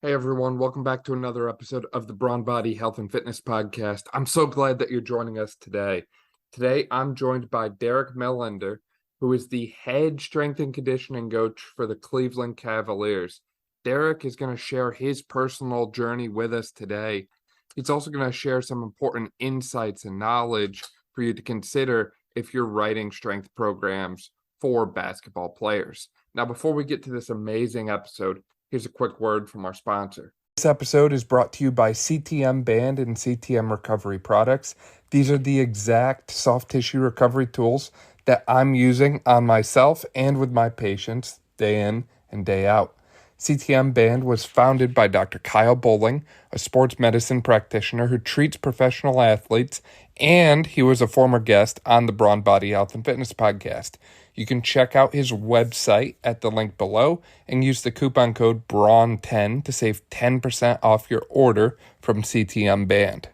Hey everyone, welcome back to another episode of the Brawn Body Health and Fitness Podcast. I'm so glad that you're joining us today. Today, I'm joined by Derek Milender, who is the head strength and conditioning coach for the Cleveland Cavaliers. Derek is going to share his personal journey with us today. He's also going to share some important insights and knowledge for you to consider if you're writing strength programs for basketball players. Now, before we get to this amazing episode, here's a quick word from our sponsor. This episode is brought to you by CTM Band and CTM Recovery Products. These are the exact soft tissue recovery tools that I'm using on myself and with my patients day in and day out. CTM Band was founded by Dr. Kyle Bowling, a sports medicine practitioner who treats professional athletes, and he was a former guest on the Brawn Body Health and Fitness Podcast. You can check out his website at the link below and use the coupon code BRAWN10 to save 10% off your order from CTM Band.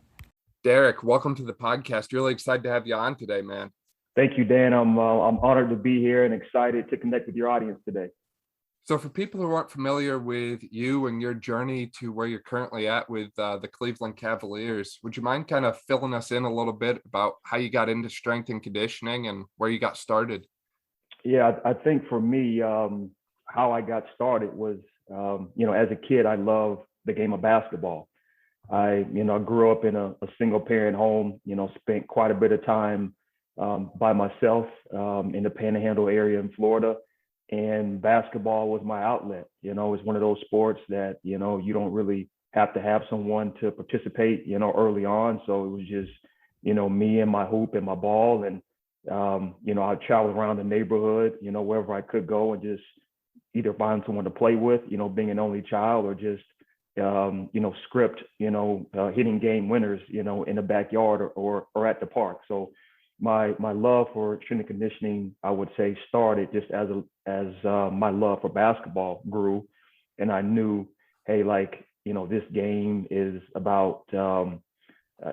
Derek, welcome to the podcast. Really excited to have you on today, man. Thank you, Dan. I'm honored to be here and excited to connect with your audience today. So for people who aren't familiar with you and your journey to where you're currently at with the Cleveland Cavaliers, would you mind kind of filling us in a little bit about how you got into strength and conditioning and where you got started? Yeah, I think for me, how I got started was, as a kid, I loved the game of basketball. I grew up in a single parent home, spent quite a bit of time by myself in the Panhandle area in Florida. And basketball was my outlet. It's one of those sports that, you don't really have to have someone to participate, early on. So it was just, me and my hoop and my ball. And, I'd travel around the neighborhood, wherever I could go and just either find someone to play with, being an only child, or just, script, hitting game winners, in the backyard or at the park. So my love for strength and conditioning, I would say, started just as my love for basketball grew, and I knew, hey, this game is about,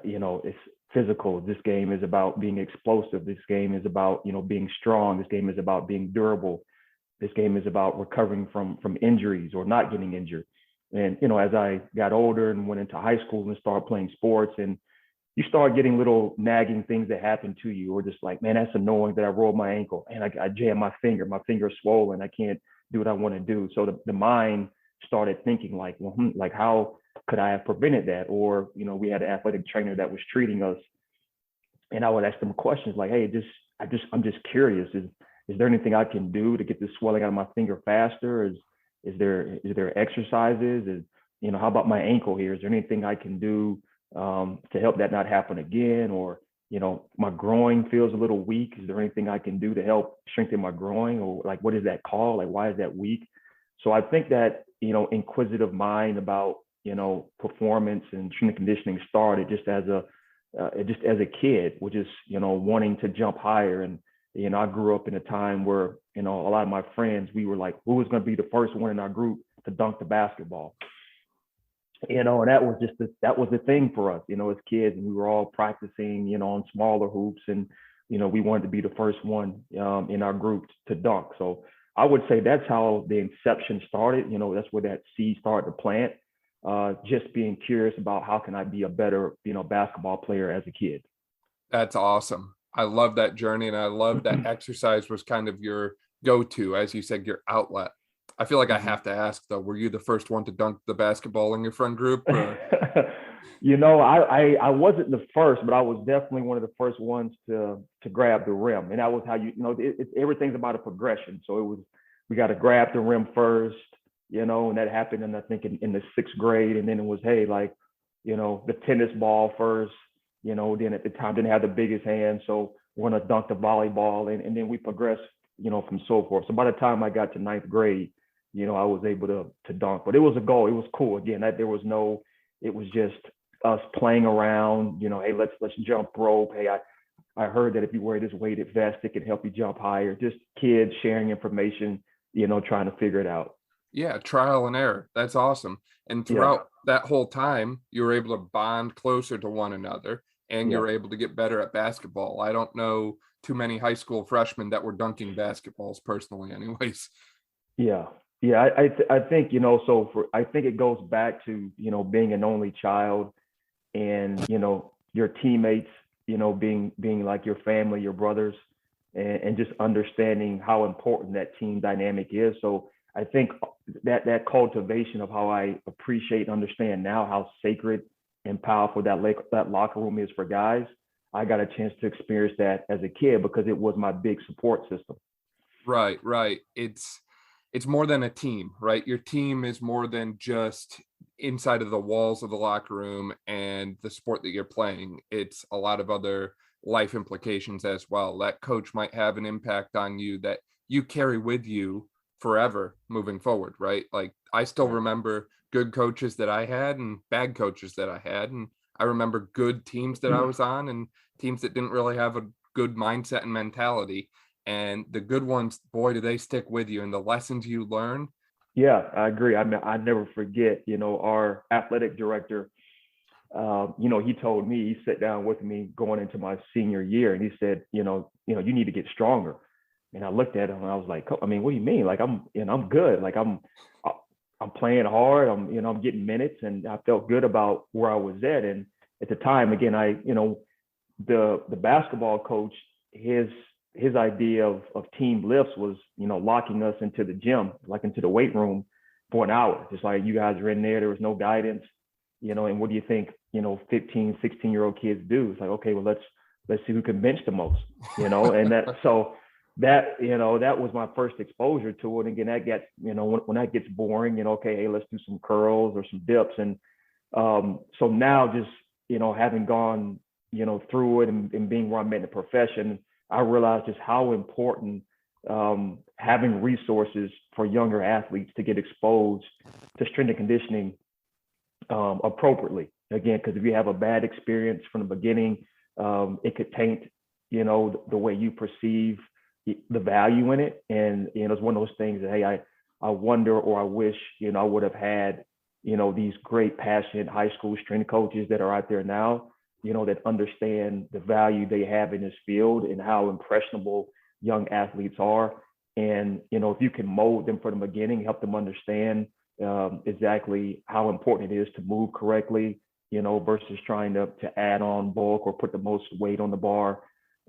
it's physical. This game is about being explosive. This game is about, being strong. This game is about being durable. This game is about recovering from injuries or not getting injured. And as I got older and went into high school and started playing sports, and you start getting little nagging things that happen to you, or just like, man, that's annoying that I rolled my ankle and I jammed my finger's swollen. I can't do what I want to do. So the mind started thinking like, well, like how could I have prevented that? Or, we had an athletic trainer that was treating us, and I would ask them questions like, hey, I'm just curious. Is there anything I can do to get this swelling out of my finger faster? Is there exercises? How about my ankle here? Is there anything I can do to help that not happen again? Or, my groin feels a little weak. Is there anything I can do to help strengthen my groin? Or like, what is that called? Like, why is that weak? So I think that, inquisitive mind about, performance and strength and conditioning started just as a kid, which is, wanting to jump higher. And, I grew up in a time where, a lot of my friends, we were like, who was going to be the first one in our group to dunk the basketball? And that was the thing for us, as kids, and we were all practicing, on smaller hoops, and, we wanted to be the first one in our group to dunk. So I would say that's how the inception started. That's where that seed started to plant, just being curious about how can I be a better, basketball player as a kid. That's awesome. I love that journey, and I love that exercise was kind of your go-to, as you said, your outlet. I feel like I have to ask though, were you the first one to dunk the basketball in your friend group? I wasn't the first, but I was definitely one of the first ones to grab the rim. And that was how everything's about a progression. So we got to grab the rim first, and that happened I think in the sixth grade. And then it was, hey, the tennis ball first, then at the time didn't have the biggest hand. So we're going to dunk the volleyball, and then we progressed, from so forth. So by the time I got to ninth grade, I was able to dunk, but it was a goal. It was cool. Again, it was just us playing around, hey, let's jump rope. Hey, I heard that if you wear this weighted vest, it can help you jump higher. Just kids sharing information, trying to figure it out. Yeah, trial and error. That's awesome. And throughout that whole time, you were able to bond closer to one another, and you're able to get better at basketball. I don't know too many high school freshmen that were dunking basketballs personally anyways. Yeah. Yeah, I think, I think it goes back to, being an only child and, your teammates, being like your family, your brothers, and just understanding how important that team dynamic is. So I think that cultivation of how I appreciate and understand now how sacred and powerful that locker room is for guys. I got a chance to experience that as a kid because it was my big support system. Right, right. It's more than a team, right? Your team is more than just inside of the walls of the locker room and the sport that you're playing. It's a lot of other life implications as well. That coach might have an impact on you that you carry with you forever moving forward, right? Like I still Right. remember good coaches that I had and bad coaches that I had. And I remember good teams that I was on and teams that didn't really have a good mindset and mentality. And the good ones, boy, do they stick with you. And the lessons you learn. Yeah, I agree. I mean, I never forget, our athletic director, he told me, he sat down with me going into my senior year and he said, you need to get stronger. And I looked at him and I was like, I mean, what do you mean? Like I'm good. Like I'm playing hard. I'm getting minutes and I felt good about where I was at. And at the time, again, the basketball coach, his idea of team lifts was, locking us into the gym, like into the weight room for an hour. Just like you guys are in there was no guidance, and what do you think, 15, 16-year-old kids do? It's like, okay, well, let's see who can bench the most, and that was my first exposure to it. And again, that gets, when that gets boring, okay, hey, let's do some curls or some dips. And so now just, having gone, through it and being where I'm at in the profession, I realized just how important having resources for younger athletes to get exposed to strength and conditioning appropriately. Again, because if you have a bad experience from the beginning, it could taint, the way you perceive the value in it. And, it's one of those things that, hey, I wonder or I wish, I would have had, these great, passionate high school strength coaches that are out there now, that understand the value they have in this field and how impressionable young athletes are. And, if you can mold them from the beginning, help them understand exactly how important it is to move correctly, versus trying to add on bulk or put the most weight on the bar.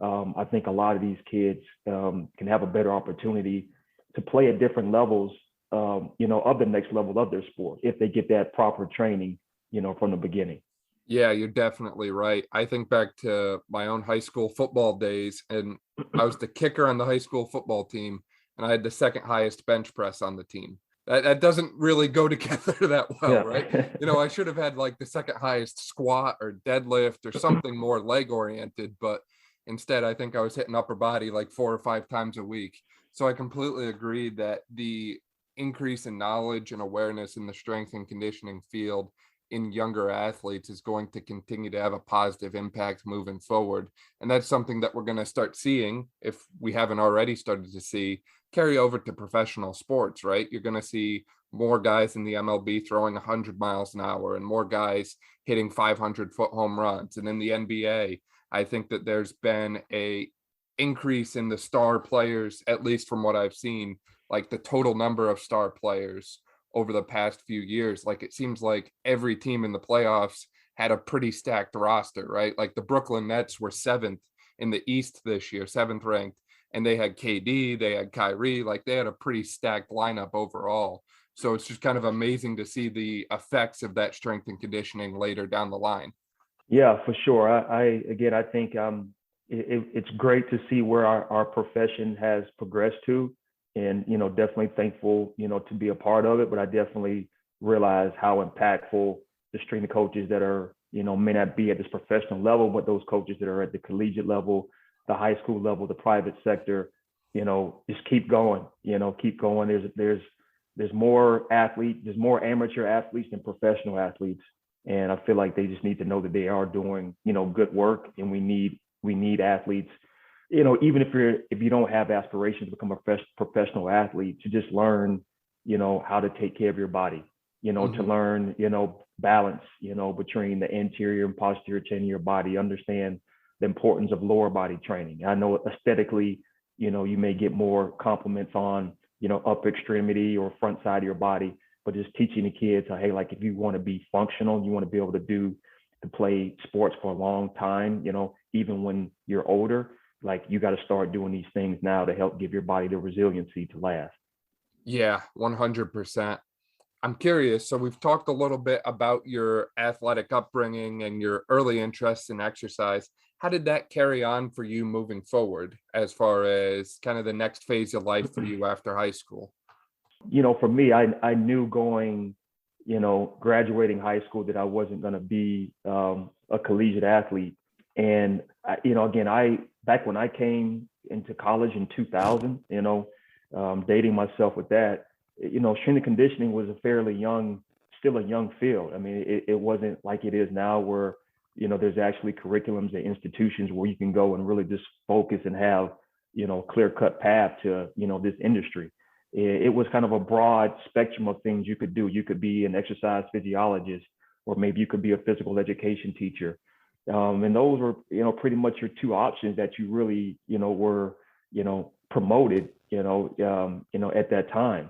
I think a lot of these kids can have a better opportunity to play at different levels, of the next level of their sport if they get that proper training, from the beginning. Yeah, you're definitely right. I think back to my own high school football days, and I was the kicker on the high school football team, and I had the second highest bench press on the team. That doesn't really go together that well, Yeah. right? I should have had like the second highest squat or deadlift or something more leg oriented, but instead I think I was hitting upper body like 4 or 5 times a week. So I completely agree that the increase in knowledge and awareness in the strength and conditioning field in younger athletes is going to continue to have a positive impact moving forward. And that's something that we're going to start seeing, if we haven't already started to see, carry over to professional sports, right? You're going to see more guys in the MLB throwing 100 miles an hour and more guys hitting 500-foot home runs. And in the NBA, I think that there's been a increase in the star players, at least from what I've seen, like the total number of star players over the past few years. Like it seems like every team in the playoffs had a pretty stacked roster, right? Like the Brooklyn Nets were 7th in the East this year, 7th ranked, and they had KD, they had Kyrie, like they had a pretty stacked lineup overall. So it's just kind of amazing to see the effects of that strength and conditioning later down the line. Yeah, for sure. I think it's great to see where our profession has progressed to, and definitely thankful to be a part of it. But I definitely realize how impactful the strength coaches that are may not be at this professional level, but those coaches that are at the collegiate level, the high school level, the private sector, just keep going. Keep going. There's more athletes, there's more amateur athletes than professional athletes. And I feel like they just need to know that they are doing, good work, and we need athletes, even if you don't have aspirations to become a professional athlete, to just learn, how to take care of your body, to learn, balance, between the anterior and posterior chain of your body, understand the importance of lower body training. I know aesthetically, you may get more compliments on, upper extremity or front side of your body, but just teaching the kids, hey, like if you want to be functional, you want to be able to play sports for a long time, even when you're older, like you got to start doing these things now to help give your body the resiliency to last. Yeah, 100%. I'm curious. So we've talked a little bit about your athletic upbringing and your early interests in exercise. How did that carry on for you moving forward as far as kind of the next phase of life for you after high school? For me, I knew going, graduating high school that I wasn't going to be a collegiate athlete. And, again, back when I came into college in 2000, dating myself with that, strength and conditioning was still a young field. I mean, it wasn't like it is now where, there's actually curriculums and institutions where you can go and really just focus and have, clear-cut path to, this industry. It was kind of a broad spectrum of things you could do. You could be an exercise physiologist, or maybe you could be a physical education teacher. And those were, pretty much your two options that you really, were, promoted, at that time.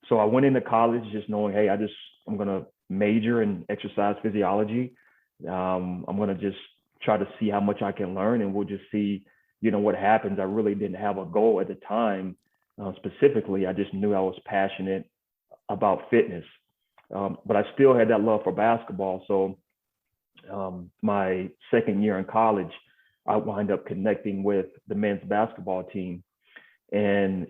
So I went into college just knowing, hey, I'm going to major in exercise physiology. I'm going to just try to see how much I can learn, and we'll just see, what happens. I really didn't have a goal at the time. Specifically, I just knew I was passionate about fitness, but I still had that love for basketball. So my second year in college, I wound up connecting with the men's basketball team. And,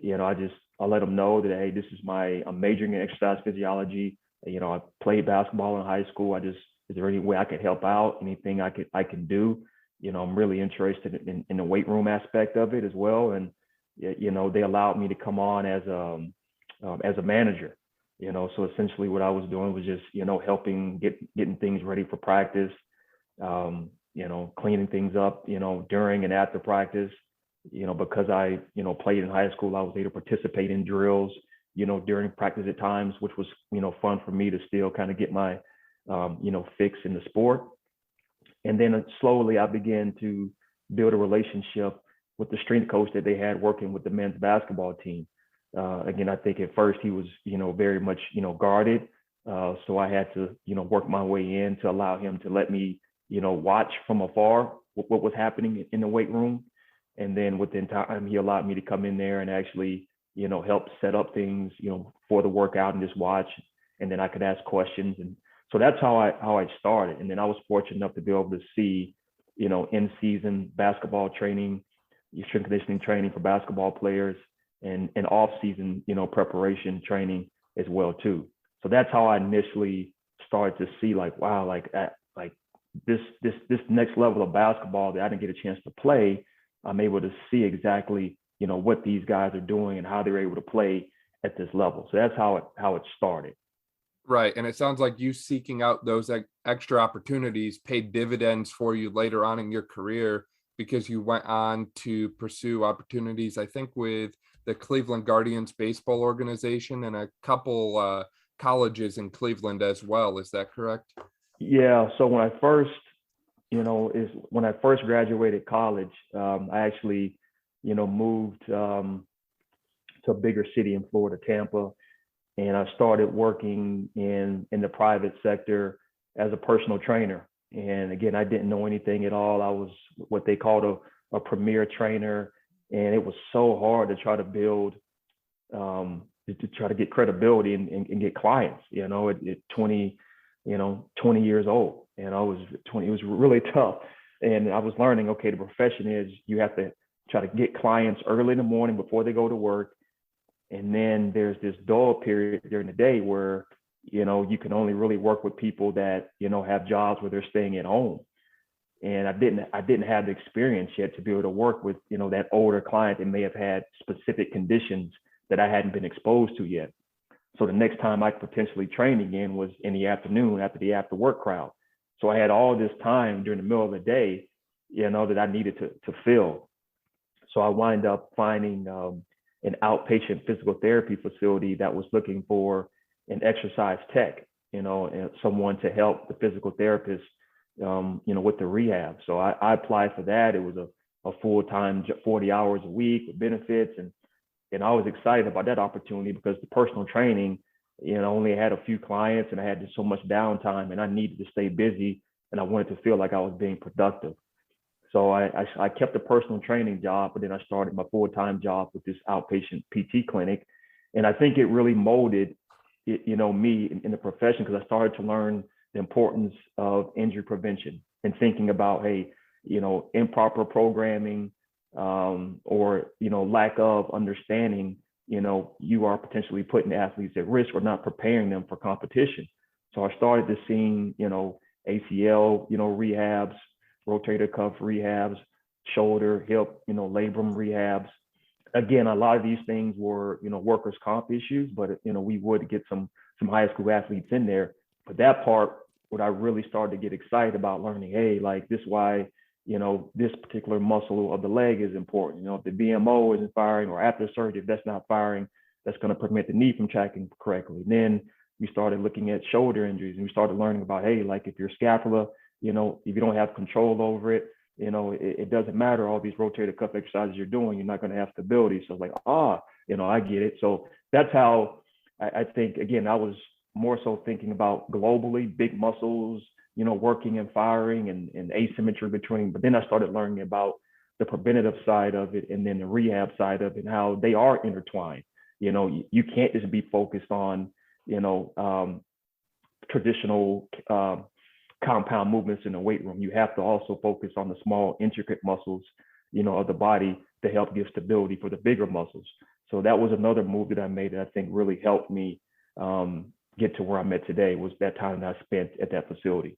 I let them know that, hey, I'm majoring in exercise physiology. I played basketball in high school. Is there any way I could help out? Anything I can do? I'm really interested in the weight room aspect of it as well. And, they allowed me to come on as a manager, so essentially what I was doing was just, helping getting things ready for practice, cleaning things up, during and after practice, because I, played in high school, I was able to participate in drills, during practice at times, which was, fun for me to still kind of get my, fix in the sport. And then slowly I began to build a relationship with the strength coach that they had working with the men's basketball team. Again, I think at first he was, very much, guarded. So I had to, work my way in to allow him to let me, watch from afar what was happening in the weight room. And then within time, he allowed me to come in there and actually, help set up things, for the workout and just watch. And then I could ask questions. And so that's how I started. And then I was fortunate enough to be able to see, in season basketball training, strength conditioning training for basketball players, and off season, preparation training as well too. So that's how I initially started to see, like, wow, like this next level of basketball that I didn't get a chance to play, I'm able to see exactly, what these guys are doing and how they're able to play at this level. So that's how it started. Right. And it sounds like you seeking out those extra opportunities paid dividends for you later on in your career, because you went on to pursue opportunities, I think, with the Cleveland Guardians baseball organization and a couple colleges in Cleveland as well. Is that correct? Yeah. So when I first graduated college, I actually, moved to a bigger city in Florida, Tampa, and I started working in the private sector as a personal trainer. And again, I didn't know anything at all. I was what they called a premier trainer, and it was so hard to try to build, to try to get credibility and get clients. At 20 years old, and I was 20. It was really tough, and I was learning. Okay, the profession is you have to try to get clients early in the morning before they go to work, and then there's this dull period during the day where you can only really work with people that have jobs where they're staying at home. And I didn't have the experience yet to be able to work with that older client that may have had specific conditions that I hadn't been exposed to yet. So the next time I could potentially train again was in the afternoon after the after work crowd. So I had all this time during the middle of the day, that I needed to fill. So I wind up finding an outpatient physical therapy facility that was looking for an exercise tech, and someone to help the physical therapist, with the rehab. So I applied for that. It was a full-time 40 hours a week with benefits. And And I was excited about that opportunity because the personal training, only had a few clients and I had just so much downtime and I needed to stay busy and I wanted to feel like I was being productive. So I kept the personal training job, but then I started my full-time job with this outpatient PT clinic. And I think it really molded, me in the profession because I started to learn the importance of injury prevention and thinking about, hey, improper programming or, lack of understanding, you are potentially putting athletes at risk or not preparing them for competition. So I started to see, ACL, rehabs, rotator cuff rehabs, shoulder, hip, labrum rehabs. Again, a lot of these things were, workers' comp issues, but we would get some high school athletes in there. But that part, what I really started to get excited about learning, hey, like this is why, this particular muscle of the leg is important. If the BMO isn't firing or after surgery, if that's not firing, that's going to prevent the knee from tracking correctly. And then we started looking at shoulder injuries and we started learning about, hey, like if your scapula, if you don't have control over it, it doesn't matter all these rotator cuff exercises you're doing, you're not going to have stability. So like, I get it. So that's how I think, again, I was more so thinking about globally, big muscles, working and firing and asymmetry between, but then I started learning about the preventative side of it and then the rehab side of it and how they are intertwined. You can't just be focused on, traditional compound movements in the weight room. You have to also focus on the small, intricate muscles, of the body to help give stability for the bigger muscles. So that was another move that I made that I think really helped me get to where I'm at today, was that time that I spent at that facility.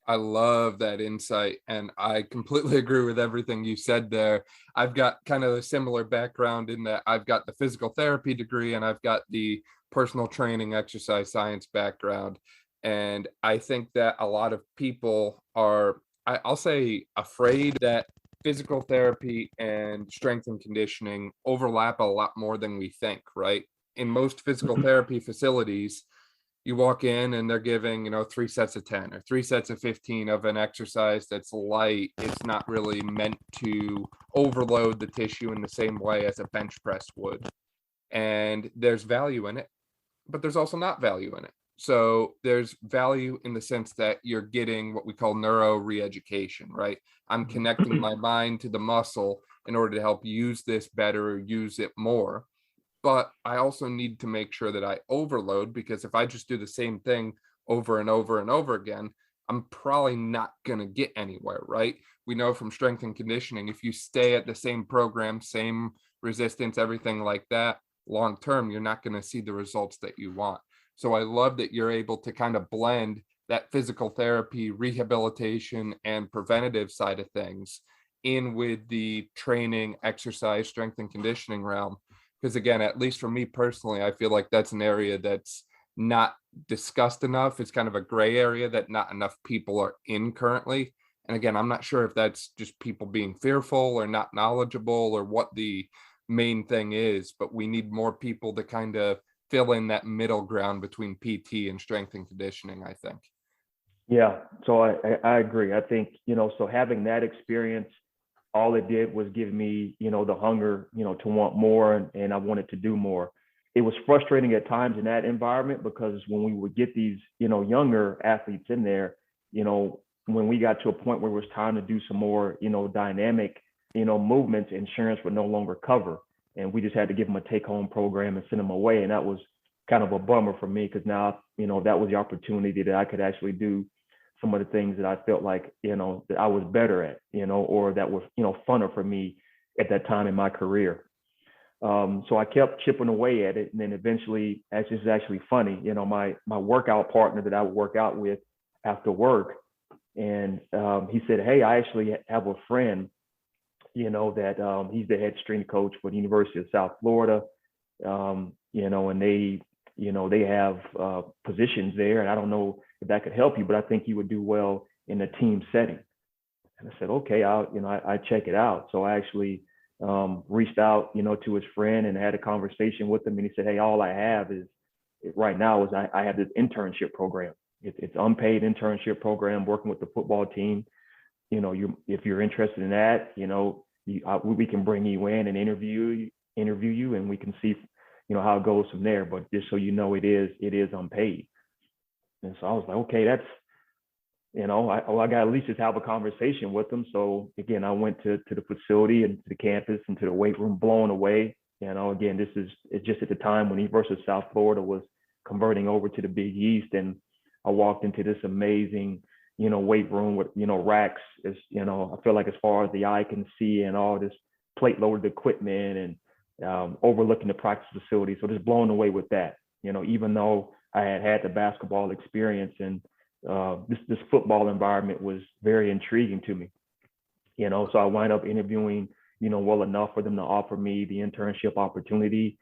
I love that insight, and I completely agree with everything you said there. I've got kind of a similar background in that I've got the physical therapy degree and I've got the personal training exercise science background. And I think that a lot of people are, I'll say, afraid that physical therapy and strength and conditioning overlap a lot more than we think, right? In most physical therapy facilities, you walk in and they're giving, 3 sets of 10 or 3 sets of 15 of an exercise that's light. It's not really meant to overload the tissue in the same way as a bench press would. And there's value in it, but there's also not value in it. So there's value in the sense that you're getting what we call neuro re-education, right? I'm connecting my mind to the muscle in order to help use this better or use it more. But I also need to make sure that I overload, because if I just do the same thing over and over and over again, I'm probably not going to get anywhere, right? We know from strength and conditioning, if you stay at the same program, same resistance, everything like that, long term, you're not going to see the results that you want. So I love that you're able to kind of blend that physical therapy, rehabilitation, and preventative side of things in with the training, exercise, strength and conditioning realm. Because again, at least for me personally, I feel like that's an area that's not discussed enough. It's kind of a gray area that not enough people are in currently. And again, I'm not sure if that's just people being fearful or not knowledgeable or what the main thing is, but we need more people to kind of fill in that middle ground between PT and strength and conditioning, I think. Yeah, so I agree. I think, so having that experience, all it did was give me, the hunger, to want more, and I wanted to do more. It was frustrating at times in that environment because when we would get these, younger athletes in there, when we got to a point where it was time to do some more, dynamic, movements, insurance would no longer cover. And we just had to give them a take-home program and send them away. And that was kind of a bummer for me because now, that was the opportunity that I could actually do some of the things that I felt like, that I was better at, or that was, funner for me at that time in my career. So I kept chipping away at it. And then eventually, this is actually funny, my workout partner that I would work out with after work, and he said, hey, I actually have a friend, that he's the head strength coach for the University of South Florida, and they have positions there, and I don't know if that could help you, but I think you would do well in a team setting. And I said, okay, I check it out. So I actually reached out, to his friend and had a conversation with him. And he said, hey, all I have is right now is I have this internship program. It's unpaid internship program working with the football team. If you're interested in that, we can bring you in and interview you. interview you and we can see, how it goes from there. But just so you know, it is unpaid. And so I was like, okay, that's, I got to at least just have a conversation with them. So again, I went to the facility and to the campus and to the weight room, blown away. Again, it's just at the time when University of South Florida was converting over to the Big East, and I walked into this amazing, weight room with, racks, I feel like as far as the eye can see, and all this plate loaded equipment and overlooking the practice facility. So just blown away with that, even though I had the basketball experience, and this football environment was very intriguing to me, so I wind up interviewing, well enough for them to offer me the internship opportunity.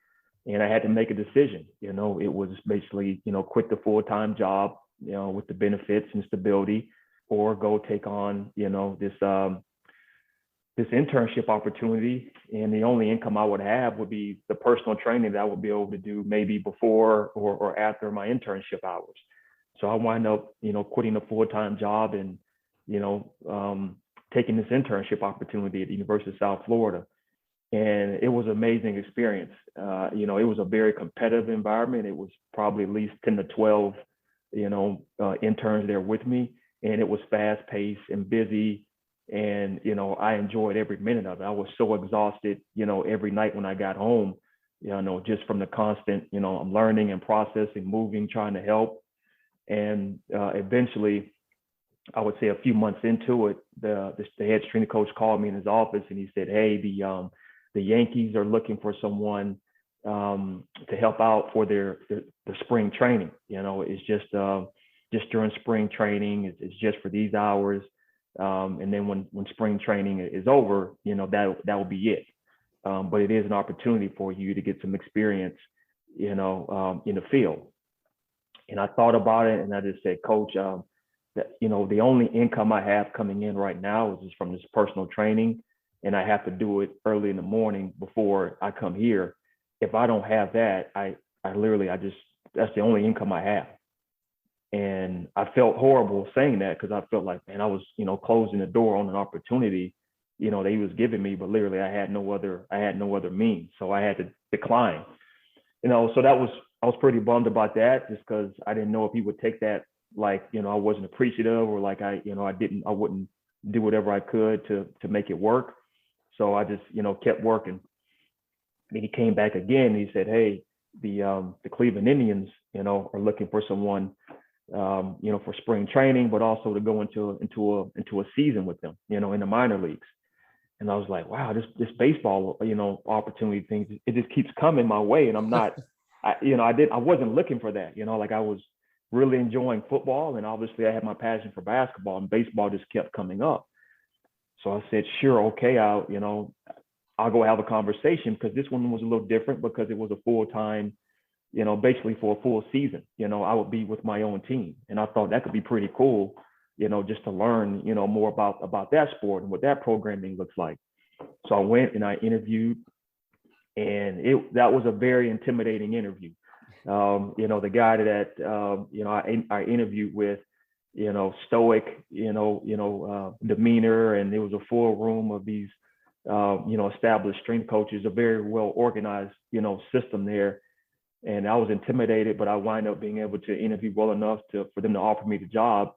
And I had to make a decision. It was basically, quit the full-time job, with the benefits and stability, or go take on, this internship opportunity. And the only income I would have would be the personal training that I would be able to do maybe before or after my internship hours. So I wind up, quitting a full-time job and, taking this internship opportunity at the University of South Florida. And it was an amazing experience. It was a very competitive environment. It was probably at least 10 to 12, interns there with me. And it was fast paced and busy. And, I enjoyed every minute of it. I was so exhausted, every night when I got home, just from the constant, I'm learning and processing, moving, trying to help. And eventually, I would say a few months into it, the head strength coach called me in his office and he said, hey, the Yankees are looking for someone to help out for the spring training. It's just during spring training. It's just for these hours. And then when spring training is over, that will be it. But it is an opportunity for you to get some experience, in the field. And I thought about it and I just said, Coach, that, the only income I have coming in right now is just from this personal training. And I have to do it early in the morning before I come here. If I don't have that, I that's the only income I have. And I felt horrible saying that because I felt like, man, I was, closing the door on an opportunity, that he was giving me, but literally I had no other means. So I had to decline, so I was pretty bummed about that just because I didn't know if he would take that, like, I wasn't appreciative or like I wouldn't do whatever I could to make it work. So I just, kept working. Then he came back again and he said, hey, the Cleveland Indians, are looking for someone, for spring training, but also to go into a season with them, in the minor leagues. And I was like, wow, this baseball, opportunity thing, it just keeps coming my way. And I'm not, I wasn't looking for that, like I was really enjoying football. And obviously I had my passion for basketball, and baseball just kept coming up. So I said, sure, okay, I'll go have a conversation, because this one was a little different because it was a full-time, basically for a full season, I would be with my own team. And I thought that could be pretty cool, just to learn, more about that sport and what that programming looks like. So I went and I interviewed, and that was a very intimidating interview. The guy that, I interviewed with, stoic, demeanor, and there was a full room of these, established strength coaches, a very well organized, system there. And I was intimidated, but I wind up being able to interview well enough for them to offer me the job,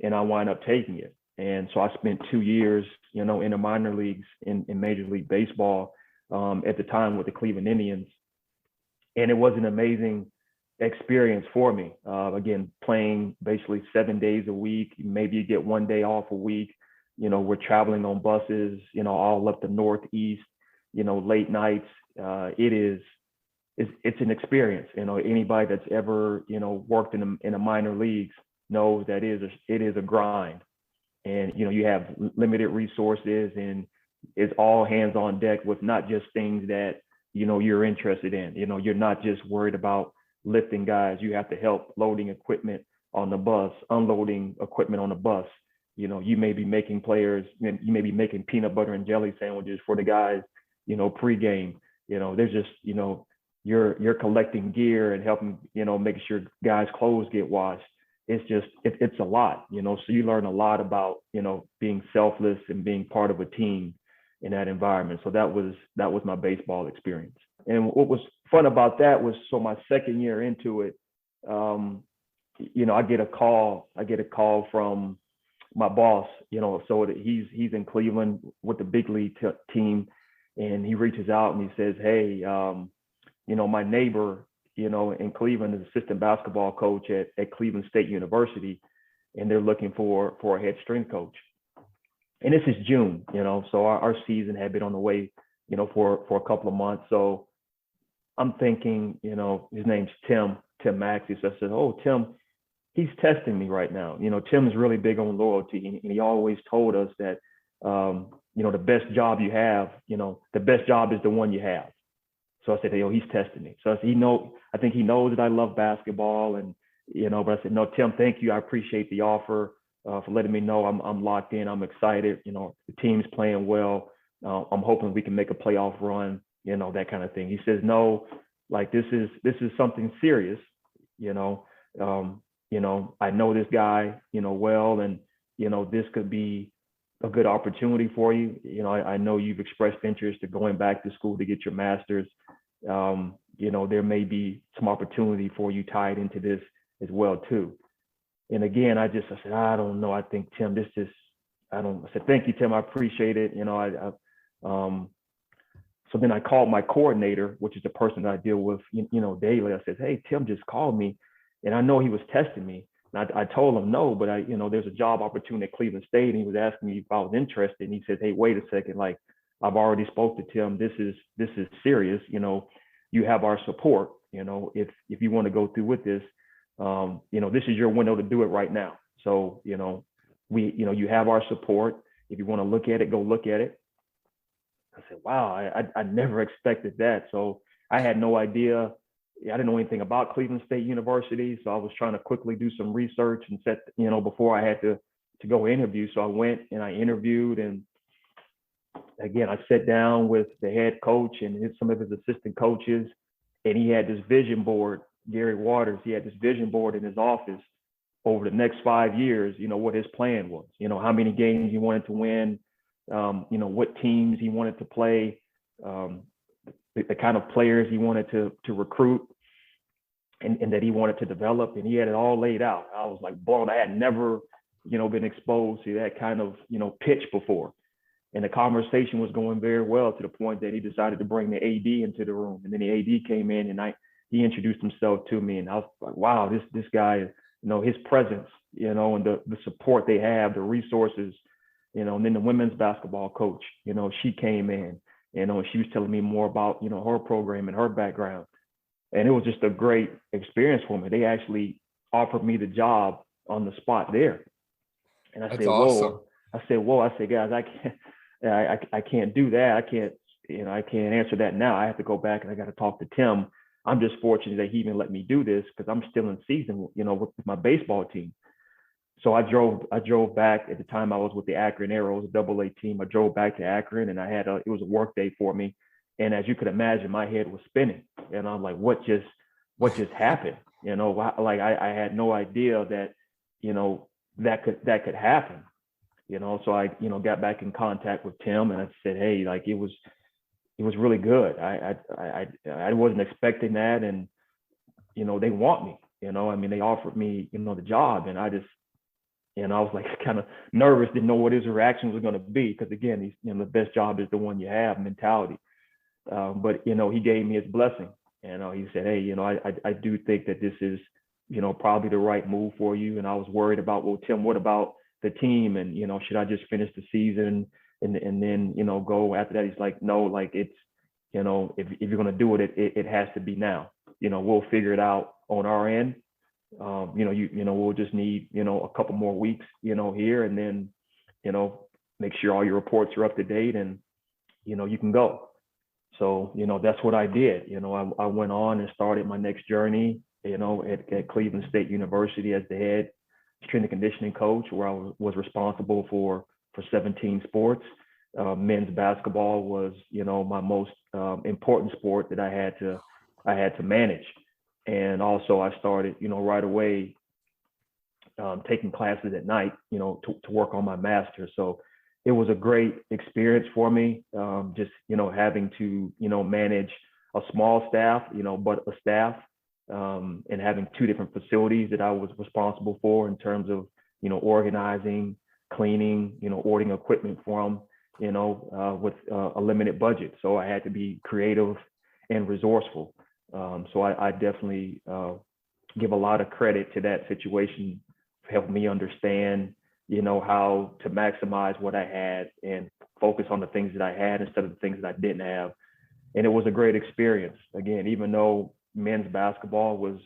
and I wind up taking it. And so I spent 2 years, in the minor leagues in Major League Baseball, at the time with the Cleveland Indians. And it was an amazing experience for me. Again, playing basically 7 days a week, maybe you get 1 day off a week. We're traveling on buses, all up the Northeast, late nights. It's an experience. Anybody that's ever, worked in the minor leagues knows that it is a grind. And, you have limited resources, and it's all hands on deck with not just things that, you're interested in. You're not just worried about lifting guys. You have to help loading equipment on the bus, unloading equipment on the bus. You may be making you may be making peanut butter and jelly sandwiches for the guys, pregame. There's just, you're collecting gear and helping, making sure guys' clothes get washed. It's a lot, so you learn a lot about, being selfless and being part of a team, in that environment. So that was my baseball experience. And what was fun about that was, so my second year into it, I get a call from my boss, so he's in Cleveland with the big league team, and he reaches out and he says, hey, my neighbor, in Cleveland is assistant basketball coach at Cleveland State University, and they're looking for a head strength coach. And this is June, so our season had been on the way, for a couple of months. So I'm thinking, his name's Tim Maxey. So I said, oh, Tim, he's testing me right now. Tim is really big on loyalty, and he always told us that, the best job you have, the best job is the one you have. So I said, hey, he's testing me. So I said, I think he knows that I love basketball, and, but I said, no, Tim, thank you. I appreciate the offer, for letting me know I'm locked in. I'm excited. The team's playing well. I'm hoping we can make a playoff run, that kind of thing. He says, no, like this is something serious, I know this guy, well, and, this could be a good opportunity for you. I know you've expressed interest in going back to school to get your master's. There may be some opportunity for you tied into this as well too. And again, I said, I don't know. I think, Tim, I said, thank you, Tim. I appreciate it. So then I called my coordinator, which is the person that I deal with, daily. I said, hey, Tim just called me, and I know he was testing me. And I told him no, but there's a job opportunity at Cleveland State, and he was asking me if I was interested. And he said, hey, wait a second, like, I've already spoke to Tim. This is serious. You have our support. If you want to go through with this, this is your window to do it right now. So, you have our support. If you want to look at it, go look at it. I said, wow, I never expected that. So I had no idea. I didn't know anything about Cleveland State University. So I was trying to quickly do some research and before I had to go interview. So I went and I interviewed, and again, I sat down with the head coach and some of his assistant coaches, and he had this vision board, Gary Waters, he had this vision board in his office over the next 5 years, what his plan was, how many games he wanted to win, what teams he wanted to play, the kind of players he wanted to recruit, and that he wanted to develop. And he had it all laid out. I was like blown. I had never, been exposed to that kind of, pitch before. And the conversation was going very well, to the point that he decided to bring the AD into the room. And then the AD came in, and he introduced himself to me. And I was like, wow, this guy, his presence, and the support they have, the resources, and then the women's basketball coach, she came in, she was telling me more about, her program and her background. And it was just a great experience for me. They actually offered me the job on the spot there. And I said, awesome. Whoa. I said, guys, I can't do that. I can't answer that now. I have to go back and I got to talk to Tim. I'm just fortunate that he even let me do this, because I'm still in season, with my baseball team. So I drove back. At the time I was with the Akron Arrows, a AA team. I drove back to Akron, and it was a work day for me. And as you could imagine, my head was spinning, and I'm like, what just happened? I had no idea that, that could happen. So I, got back in contact with Tim, and I said, hey, like, it was really good. I wasn't expecting that. And, they want me, they offered me, the job, and I was like kind of nervous, didn't know what his reaction was going to be. Because again, the best job is the one you have mentality. But, he gave me his blessing, and he said, hey, I do think that this is, probably the right move for you. And I was worried about, well, Tim, what about the team? And, should I just finish the season and then, go after that? He's like, no, like, it's, if you're going to do it, it has to be now. We'll figure it out on our end. We'll just need, a couple more weeks, here, and then, make sure all your reports are up to date, and, you can go. So, that's what I did. I went on and started my next journey, at Cleveland State University as the head strength and conditioning coach, where I was responsible for 17 sports. Men's basketball was, my most important sport that I had to manage. And also I started, right away, taking classes at night, to work on my master's. So, it was a great experience for me. Just, having to, manage a small staff, but a staff, and having two different facilities that I was responsible for in terms of, organizing, cleaning, ordering equipment for them, with a limited budget. So I had to be creative and resourceful. So I definitely give a lot of credit to that situation, helped me understand, how to maximize what I had and focus on the things that I had instead of the things that I didn't have. And it was a great experience. Again, even though men's basketball was,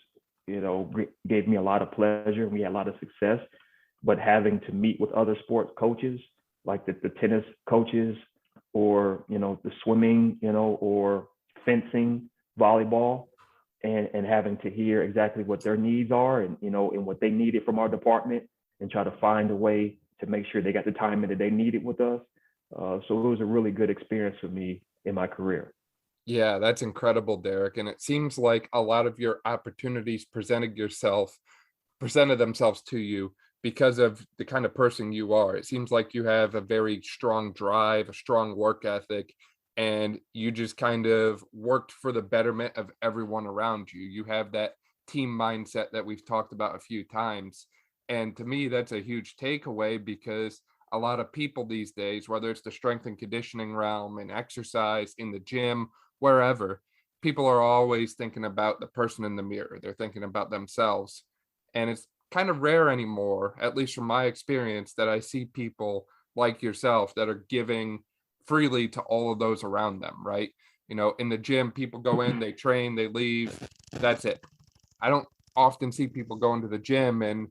gave me a lot of pleasure, we had a lot of success, but having to meet with other sports coaches, like the tennis coaches, or, the swimming, or fencing, volleyball, and having to hear exactly what their needs are and, and what they needed from our department, and try to find a way to make sure they got the time that they needed with us. So it was a really good experience for me in my career. Yeah, that's incredible, Derek. And it seems like a lot of your opportunities presented themselves to you because of the kind of person you are. It seems like you have a very strong drive, a strong work ethic, and you just kind of worked for the betterment of everyone around you. You have that team mindset that we've talked about a few times. And to me, that's a huge takeaway, because a lot of people these days, whether it's the strength and conditioning realm, in exercise, in the gym, wherever, people are always thinking about the person in the mirror. They're thinking about themselves. And it's kind of rare anymore, at least from my experience, that I see people like yourself that are giving freely to all of those around them, right? In the gym, people go in, they train, they leave, that's it. I don't often see people go into the gym and,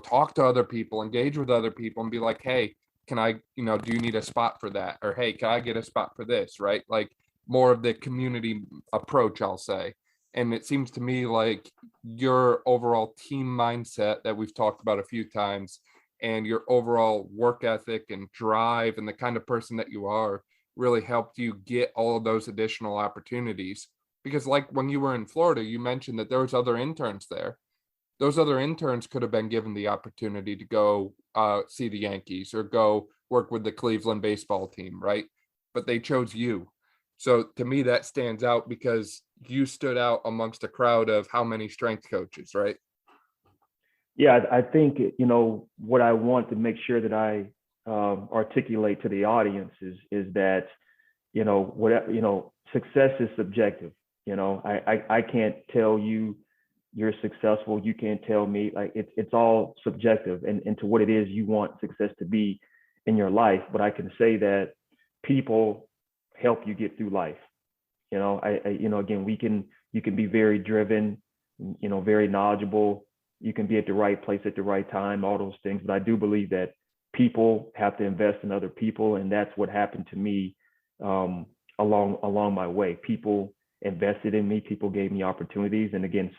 talk to other people, engage with other people, and be like, hey, can I, do you need a spot for that? Or, hey, can I get a spot for this? Right? Like, more of the community approach, I'll say. And it seems to me like your overall team mindset that we've talked about a few times, and your overall work ethic and drive, and the kind of person that you are, really helped you get all of those additional opportunities. Because like when you were in Florida, you mentioned that there was other interns there. Those other interns could have been given the opportunity to go see the Yankees or go work with the Cleveland baseball team, right? But they chose you. So to me, that stands out because you stood out amongst a crowd of how many strength coaches, right? Yeah, I think, what I want to make sure that I articulate to the audience is that, whatever, success is subjective. I can't tell you you're successful. You can't tell me. Like, it's all subjective and to what it is you want success to be in your life. But I can say that people help you get through life. Again, you can be very driven, very knowledgeable. You can be at the right place at the right time, all those things. But I do believe that people have to invest in other people, and that's what happened to me along my way. People invested in me. People gave me opportunities, and again,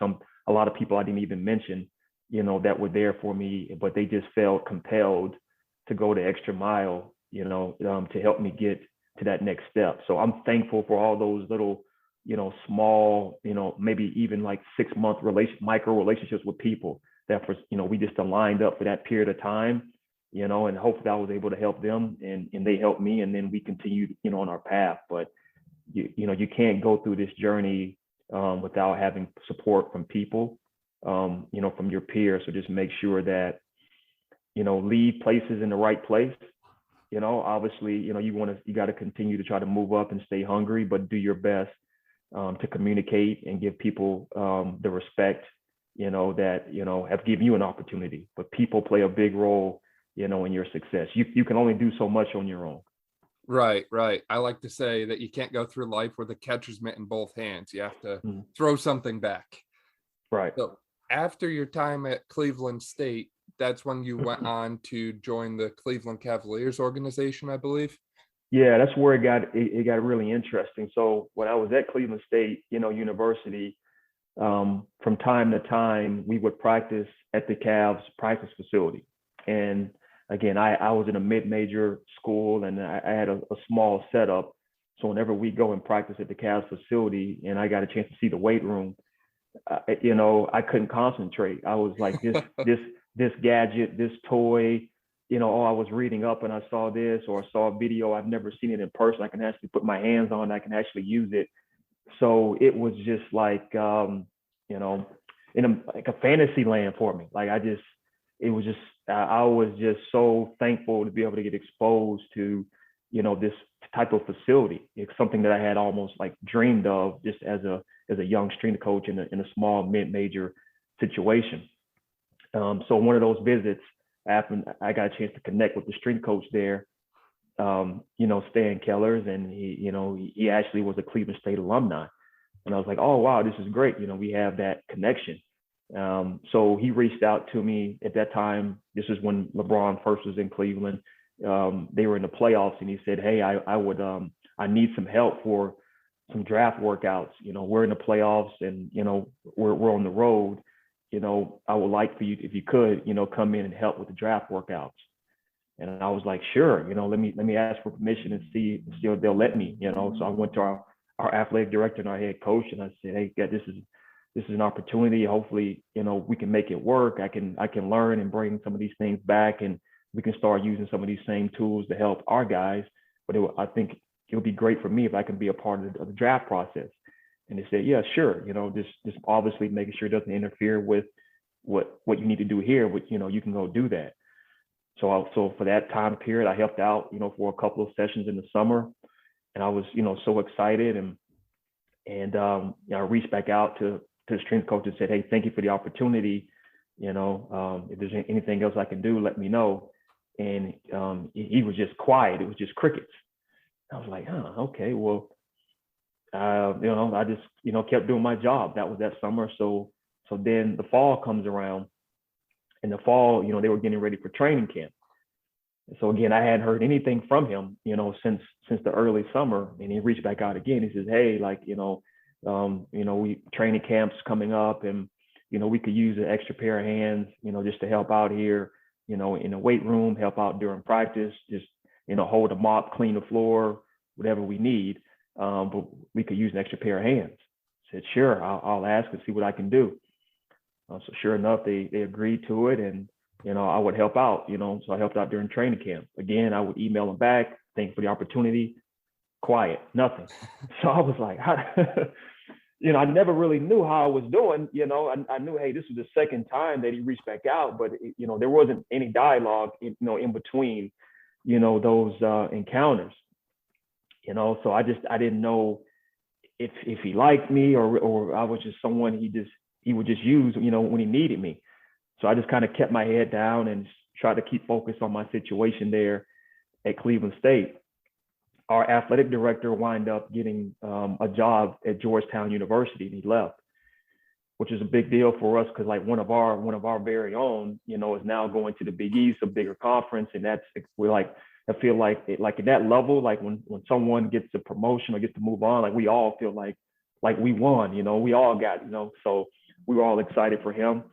a lot of people I didn't even mention, that were there for me, but they just felt compelled to go the extra mile, to help me get to that next step. So I'm thankful for all those little, small, maybe even like 6-month micro relationships with people that we just aligned up for that period of time, and hopefully I was able to help them and they helped me, and then we continued, on our path. But you can't go through this journey without having support from people, from your peers. So just make sure that, leave places in the right place. Obviously, you got to continue to try to move up and stay hungry, but do your best to communicate and give people the respect, that, have given you an opportunity. But people play a big role, in your success. You can only do so much on your own. Right, right. I like to say that you can't go through life with a catcher's mitt in both hands. You have to Mhm. throw something back. Right. So after your time at Cleveland State, that's when you went on to join the Cleveland Cavaliers organization, I believe. Yeah, that's where it got really interesting. So when I was at Cleveland State, University, from time to time we would practice at the Cavs practice facility. And again, I was in a mid-major school, and I had a small setup. So whenever we go and practice at the Cavs facility, and I got a chance to see the weight room, I couldn't concentrate. I was like, this gadget, this toy, oh, I was reading up and I saw this, or I saw a video, I've never seen it in person. I can actually put my hands on, I can actually use it. So it was just like, like a fantasy land for me. Like it was just, I was just so thankful to be able to get exposed to, this type of facility. It's something that I had almost like dreamed of just as a young strength coach in a small mid-major situation. So one of those visits, after I got a chance to connect with the strength coach there, Stan Kellers, and he actually was a Cleveland State alumni. And I was like, oh, wow, this is great. We have that connection. So he reached out to me at that time. This is when LeBron first was in Cleveland. They were in the playoffs, and he said, hey, I need some help for some draft workouts. We're in the playoffs, and, we're on the road. I would like for you, if you could, come in and help with the draft workouts. And I was like, sure, let me ask for permission and see if they'll let me, So I went to our athletic director and our head coach, and I said, hey, this is an opportunity. Hopefully, we can make it work. I can learn and bring some of these things back, and we can start using some of these same tools to help our guys. But I think it'll be great for me if I can be a part of the draft process. And they said, yeah, sure. Just obviously making sure it doesn't interfere with what you need to do here, but you can go do that. So for that time period, I helped out, for a couple of sessions in the summer, and I was, so excited. And I reached back out to the strength coach and said, hey, thank you for the opportunity. If there's anything else I can do, let me know. And he was just quiet. It was just crickets. I was like, okay, well, I just, kept doing my job. That was that summer. So then the fall comes around. In the fall, they were getting ready for training camp. So again, I hadn't heard anything from him, since the early summer. And he reached back out again. He says, hey, like, we training camps coming up, and, we could use an extra pair of hands, just to help out here, in the weight room, help out during practice, just, hold a mop, clean the floor, whatever we need. But we could use an extra pair of hands. I said, sure, I'll ask and see what I can do. So sure enough, they agreed to it, and I would help out. So I helped out during training camp. Again, I would email them back, thank you for the opportunity. Quiet, nothing. So I was like, I never really knew how I was doing. I knew, hey, this was the second time that he reached back out, but there wasn't any dialogue, in between, those encounters. So I didn't know if he liked me or I was just someone he would just use, when he needed me. So I just kind of kept my head down and tried to keep focused on my situation there at Cleveland State. Our athletic director wound up getting a job at Georgetown University, and he left, which is a big deal for us because like one of our very own, is now going to the Big East, a bigger conference, and we're like, I feel like at that level, like when someone gets a promotion or gets to move on, like we all feel like we won, we all got, so we were all excited for him.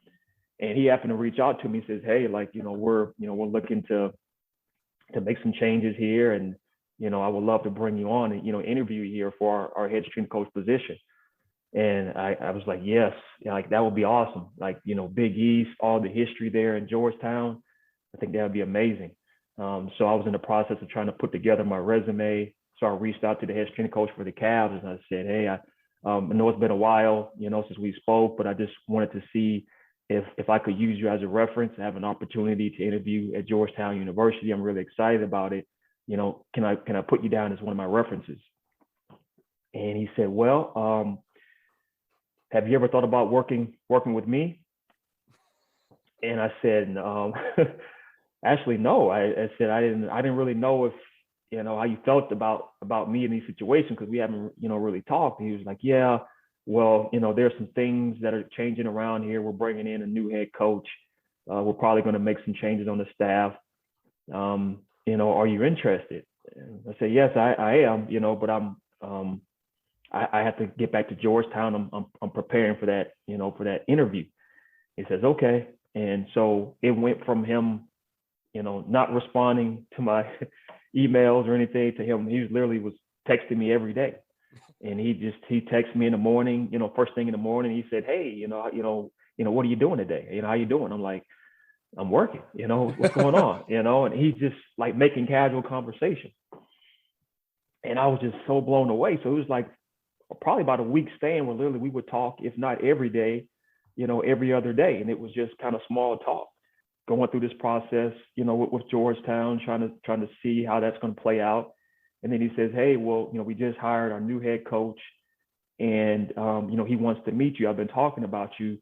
And he happened to reach out to me and says, hey, like, we're looking to make some changes here. And, I would love to bring you on and, interview you here for our head strength coach position. And I was like, yes, like that would be awesome. Like, Big East, all the history there in Georgetown, I think that would be amazing. So I was in the process of trying to put together my resume. So I reached out to the head strength coach for the Cavs, and I said, hey, I know it's been a while, since we spoke, but I just wanted to see if I could use you as a reference. I have an opportunity to interview at Georgetown University. I'm really excited about it. Can I put you down as one of my references? And he said, well, have you ever thought about working with me? And I said, actually, no. I said, I didn't really know if, how you felt about me in these situations, because we haven't, really talked. And he was like, yeah, well, there's some things that are changing around here. We're bringing in a new head coach. We're probably going to make some changes on the staff. Are you interested? And I said, yes, I am, but I have to get back to Georgetown. I'm preparing for that, for that interview. He says, okay. And so it went from him, not responding to my emails or anything, to him. He literally was texting me every day. And he texted me in the morning, first thing in the morning. He said, hey, what are you doing today? How you doing? I'm like, I'm working, what's going on, and he's just like making casual conversation. And I was just so blown away. So it was like probably about a week staying where literally we would talk, if not every day, every other day. And it was just kind of small talk, going through this process, with Georgetown, trying to see how that's going to play out. And then he says, hey, well, we just hired our new head coach, and he wants to meet you. I've been talking about you.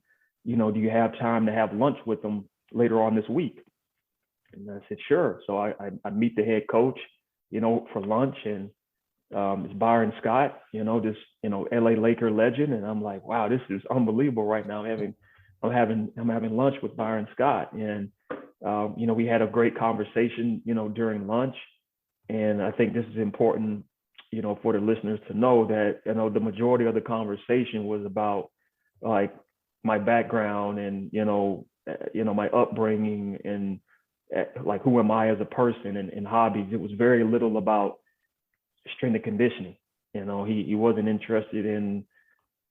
Do you have time to have lunch with him later on this week? And I said, sure. So I meet the head coach, for lunch, and it's Byron Scott, this LA Laker legend, and I'm like, wow, this is unbelievable right now. I'm having lunch with Byron Scott, and we had a great conversation, during lunch, and I think this is important, for the listeners to know that the majority of the conversation was about like my background and my upbringing and like who am I as a person and hobbies. It was very little about strength and conditioning. He wasn't interested in,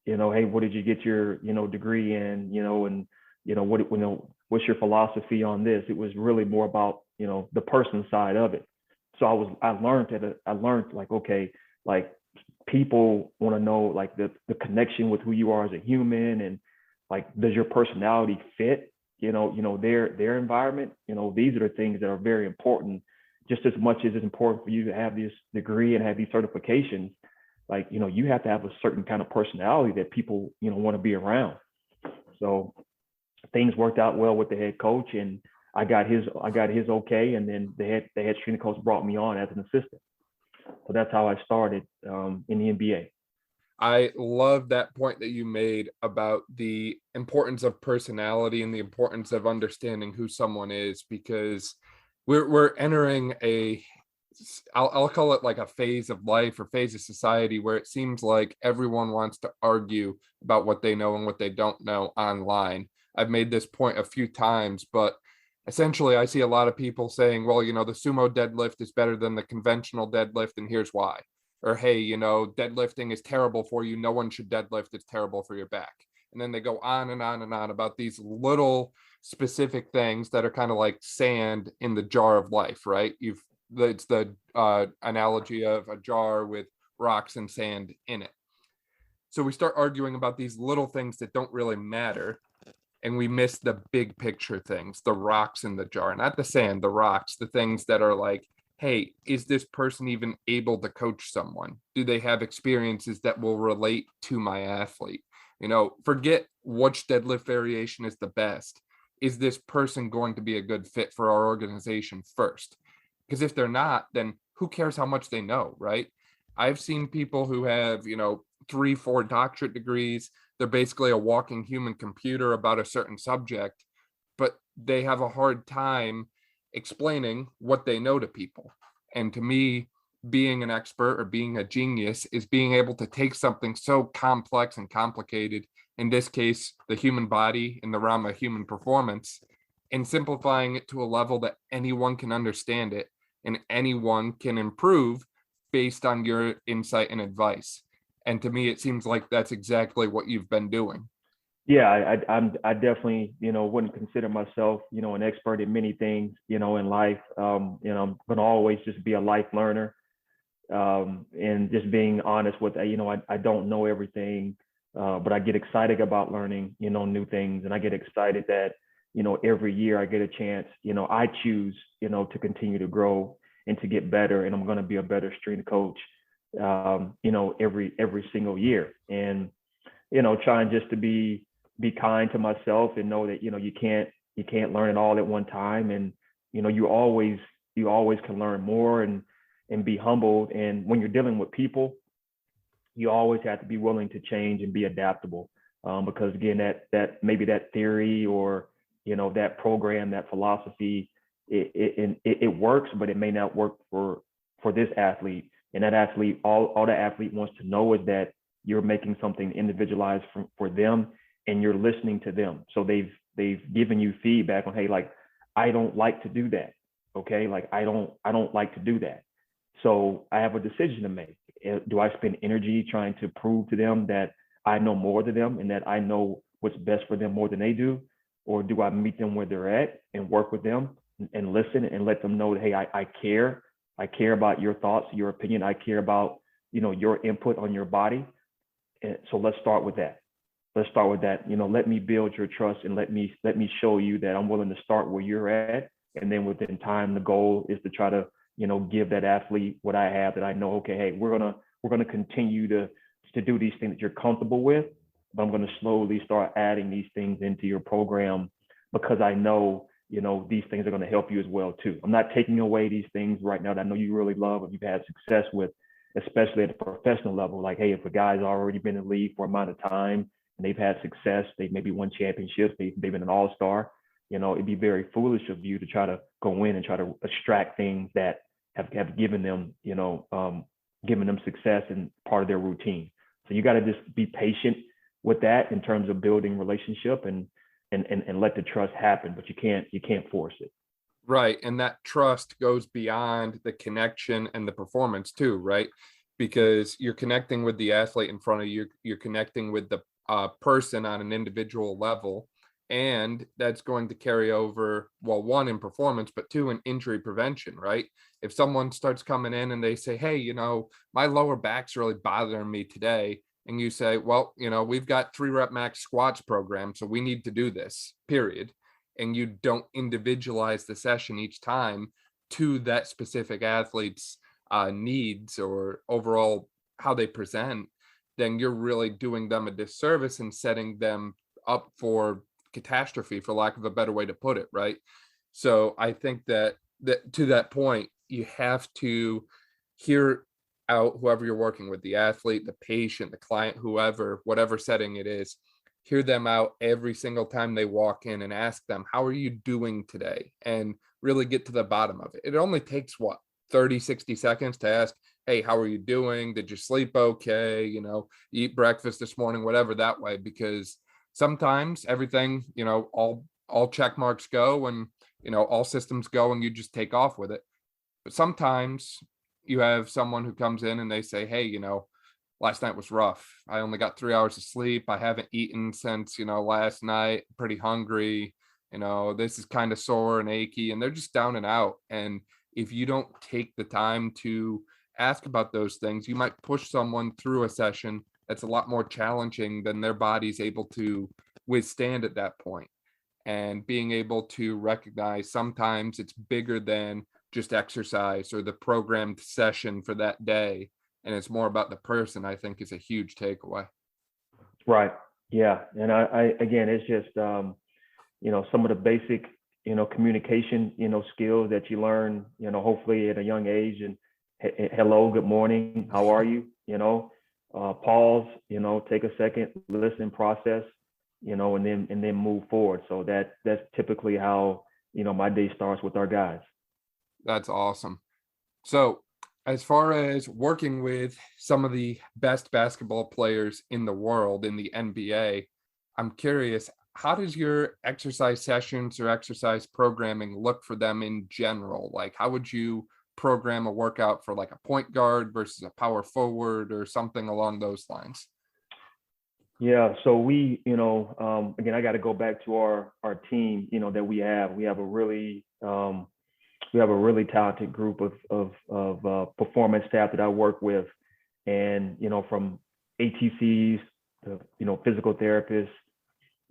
hey, what did you get your, degree in, and, what's your philosophy on this? It was really more about, the person side of it. So I learned like, okay, like people want to know like the connection with who you are as a human, and like, does your personality fit, their environment? These are the things that are very important. Just as much as it's important for you to have this degree and have these certifications, like, you have to have a certain kind of personality that people, want to be around. So things worked out well with the head coach, and I got his okay. And then the head strength coach brought me on as an assistant. So that's how I started in the NBA. I love that point that you made about the importance of personality and the importance of understanding who someone is, because we're entering I'll call it like a phase of life or phase of society where it seems like everyone wants to argue about what they know and what they don't know online. I've made this point a few times, but essentially I see a lot of people saying, well, the sumo deadlift is better than the conventional deadlift, and here's why. Or, hey, deadlifting is terrible for you. No one should deadlift. It's terrible for your back. And then they go on and on and on about these little specific things that are kind of like sand in the jar of life, right? It's the analogy of a jar with rocks and sand in it. So we start arguing about these little things that don't really matter, and we miss the big picture things, the rocks in the jar, not the sand, the rocks, the things that are like, hey, is this person even able to coach someone? Do they have experiences that will relate to my athlete? Forget which deadlift variation is the best. Is this person going to be a good fit for our organization first? Because if they're not, then who cares how much they know, right? I've seen people who have, 3-4 doctorate degrees. They're basically a walking human computer about a certain subject, but they have a hard time explaining what they know to people. And to me, being an expert or being a genius is being able to take something so complex and complicated, in this case, the human body in the realm of human performance, and simplifying it to a level that anyone can understand it and anyone can improve based on your insight and advice. And to me, it seems like that's exactly what you've been doing. Yeah, I definitely, wouldn't consider myself, an expert in many things, in life. I'm going to always just be a life learner, and just being honest with, I don't know everything, but I get excited about learning, new things. And I get excited that, every year I get a chance, I choose, to continue to grow and to get better. And I'm going to be a better strength coach, every single year. And, trying just to be kind to myself and know that, you can't learn it all at one time. And, you always can learn more and be humbled. And when you're dealing with people, you always have to be willing to change and be adaptable. Because again, that maybe that theory or, that program, that philosophy, it works, but it may not work for this athlete. And that athlete, all the athlete wants to know is that you're making something individualized for them, and you're listening to them. So they've given you feedback on, hey, like, I don't like to do that. Okay. Like, I don't like to do that. So I have a decision to make. Do I spend energy trying to prove to them that I know more than them and that I know what's best for them more than they do? or do I meet them where they're at and work with them and listen and let them know that, hey, I care. I care about your thoughts, your opinion. I care about, your input on your body. And so let's start with that. Let's start with that. Let me build your trust and let me show you that I'm willing to start where you're at. And then within time, the goal is to try to, give that athlete what I have, that I know, okay, hey, we're gonna continue to do these things that you're comfortable with, but I'm gonna slowly start adding these things into your program because I know, these things are gonna help you as well too. I'm not taking away these things right now that I know you really love or you've had success with, especially at the professional level. Like, hey, if a guy's already been in the league for a amount of time and they've had success, they've maybe won championships, they've been an all-star, it'd be very foolish of you to try to go in and try to extract things that have given them, given them success and part of their routine. So you got to just be patient with that in terms of building relationship and let the trust happen, but you can't force it. Right. And that trust goes beyond the connection and the performance too, right? Because you're connecting with the athlete in front of you, you're connecting with the person on an individual level. And that's going to carry over, well, one, in performance, but two, in injury prevention, right? If someone starts coming in and they say, hey, my lower back's really bothering me today. And you say, well, we've got 3-rep max squats program, so we need to do this, period. And you don't individualize the session each time to that specific athlete's needs or overall how they present, then you're really doing them a disservice and setting them up for catastrophe, for lack of a better way to put it, right? So I think that to that point, you have to hear out whoever you're working with, the athlete, the patient, the client, whoever, whatever setting it is, hear them out every single time they walk in and ask them, how are you doing today? And really get to the bottom of it. It only takes 30, 60 seconds to ask, hey, how are you doing? Did you sleep okay? Eat breakfast this morning, whatever, that way, because sometimes everything, all check marks go and, all systems go and you just take off with it. But sometimes you have someone who comes in and they say, hey, last night was rough. I only got 3 hours of sleep. I haven't eaten since, last night, pretty hungry. This is kind of sore and achy, and they're just down and out. And if you don't take the time to ask about those things, you might push someone through a session that's a lot more challenging than their body's able to withstand at that point. And being able to recognize sometimes it's bigger than just exercise or the programmed session for that day, and it's more about the person, I think, is a huge takeaway. Right. Yeah. And I again, it's just, some of the basic, communication, skills that you learn, hopefully at a young age. And hello, good morning, how are you? Pause, take a second, listen, process, and then move forward. So that's typically how, my day starts with our guys. That's awesome. So as far as working with some of the best basketball players in the world in the NBA, I'm curious, how does your exercise sessions or exercise programming look for them in general? Like, how would you program a workout for like a point guard versus a power forward or something along those lines? Yeah, so we, again, I got to go back to our team, that we have. We have a really talented group of performance staff that I work with, and from ATCs to physical therapists,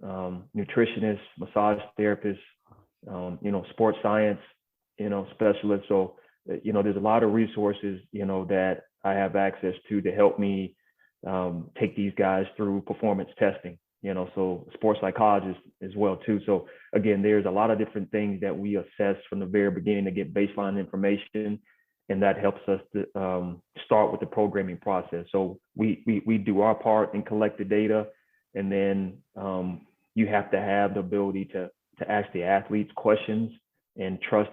nutritionists, massage therapists, sports science, specialists. So there's a lot of resources that I have access to help me take these guys through performance testing. So sports psychologists as well too. So again, there's a lot of different things that we assess from the very beginning to get baseline information, and that helps us to start with the programming process. So we do our part and collect the data, and then you have to have the ability to ask the athletes questions and trust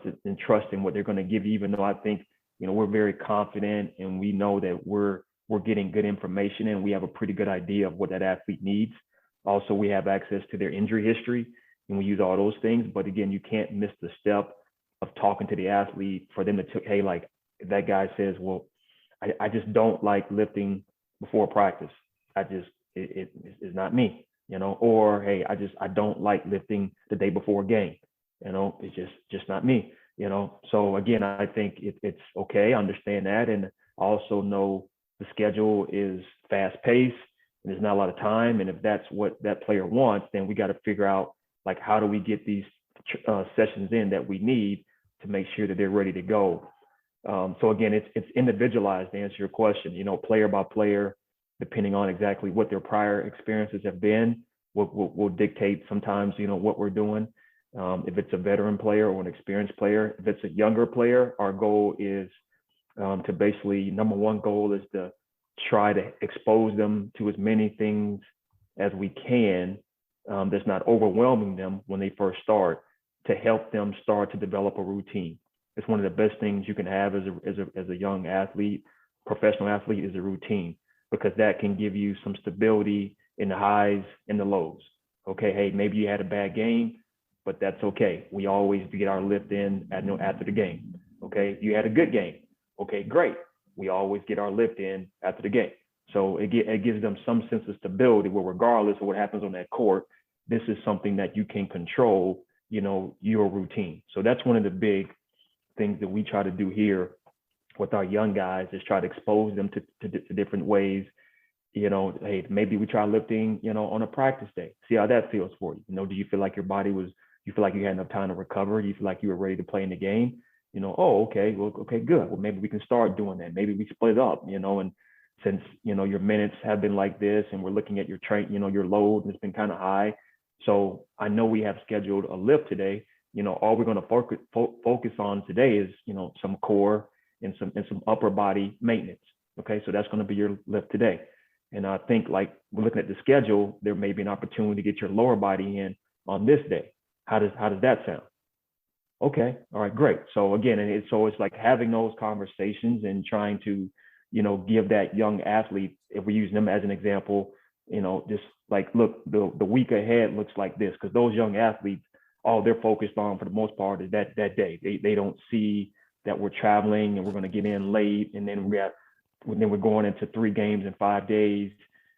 in what they're going to give you. Even though I think we're very confident and we know that we're getting good information and we have a pretty good idea of what that athlete needs. Also, we have access to their injury history and we use all those things. But again, you can't miss the step of talking to the athlete for them to hey, like if that guy says, well, I just don't like lifting before practice. It's not me. or, hey, I don't like lifting the day before a game. It's just not me, So again, I think it's okay. I understand that. And I also know the schedule is fast paced and there's not a lot of time. And if that's what that player wants, then we got to figure out, like, how do we get these sessions in that we need to make sure that they're ready to go. So again, it's individualized, to answer your question, player by player, depending on exactly what their prior experiences have been, will dictate sometimes, what we're doing. If it's a veteran player or an experienced player, if it's a younger player, our goal is to basically, number one goal is to try to expose them to as many things as we can that's not overwhelming them when they first start, to help them start to develop a routine. It's one of the best things you can have as a young athlete, professional athlete, is a routine, because that can give you some stability in the highs and the lows. Okay, hey, maybe you had a bad game, but that's okay. We always get our lift in after the game. Okay, you had a good game. Okay, great. We always get our lift in after the game. So it gives them some sense of stability where, regardless of what happens on that court, this is something that you can control, your routine. So that's one of the big things that we try to do here with our young guys, is try to expose them to different ways. Hey, maybe we try lifting, on a practice day. See how that feels for you. Do you feel like you feel like you had enough time to recover? Do you feel like you were ready to play in the game? Oh, okay, well, okay, good. Well, maybe we can start doing that. Maybe we split up, and since, your minutes have been like this, and we're looking at your your load, and it's been kind of high. So I know we have scheduled a lift today. All we're going to focus on today is, some core and some upper body maintenance. Okay, so that's going to be your lift today. And I think, like, we're looking at the schedule, there may be an opportunity to get your lower body in on this day. How does that sound? Okay, all right, great. So again, it's like having those conversations and trying to, give that young athlete, if we're using them as an example, just like, look, the week ahead looks like this, because those young athletes, all they're focused on for the most part is that day. They don't see that we're traveling and we're going to get in late, and then we're going into 3 games in 5 days,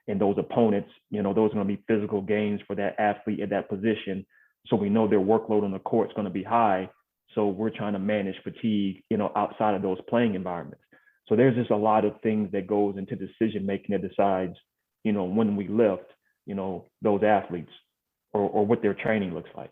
and those opponents, those are going to be physical games for that athlete at that position. So we know their workload on the court is going to be high. So we're trying to manage fatigue, outside of those playing environments. So there's just a lot of things that goes into decision making that decides, when we lift, those athletes, or what their training looks like.